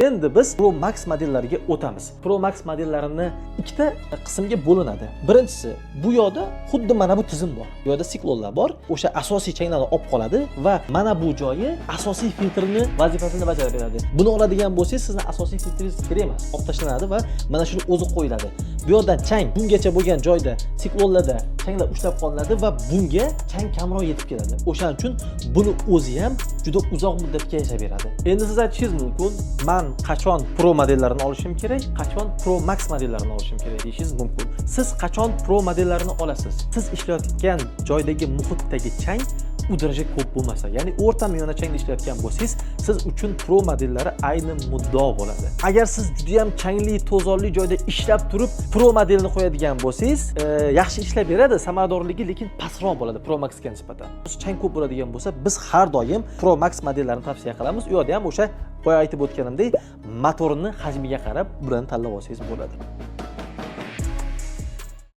Endi biz Pro Max modellariga o'tamiz. Pro Max modellarini ikkita qismga bo'linadi. Birinchisi, bu yoqda xuddi mana bu tizim bor. Bu yoqda siklonlar bor. O'sha asosiy changlarni olib qoladi va mana bu joyi asosiy filtrni vazifasini bajarib beradi. Buni oladigan bo'lsangiz, sizning asosiy filtringiz kerak emas, olib tashlanadi va mana shuni o'zi qo'yiladi. Bu yoqdan chang bungacha bo'lgan joyda siklonlarda changlar ushlab qolinadi va bunga chang kamroq yetib keladi. O'shaning uchun buni o'zi ham juda uzoq muddatga yashab beradi. Endi siz aytishingiz mumkin, men qachon Pro modellarini olishim kerak, qachon Pro Max modellarini olishim kerak deyishingiz mumkin. Siz qachon Pro modellarini olasiz? Siz ishlayotgan joydagi muhitdagi chang u daraja ko'p bo'lmasa, ya'ni o'rta miyona changda ishlayotgan bo'lsangiz, siz uchun Pro modellari ayni muddao bo'ladi. Agar siz juda ham changli, to'zonli joyda ishlab turib Pro modelni qo'yadigan bo'lsangiz, yaxshi ishlab beradi, samaradorligi lekin pastroq bo'ladi Pro Maxga nisbatan. Chang ko'p bo'ladigan bo'lsa, biz har doim Pro Max modellarini tavsiya qilamiz. U yerda ham o'sha boya aytib o'tganimdek, motorni hajmiga qarab birini tanlab olsangiz bo'ladi.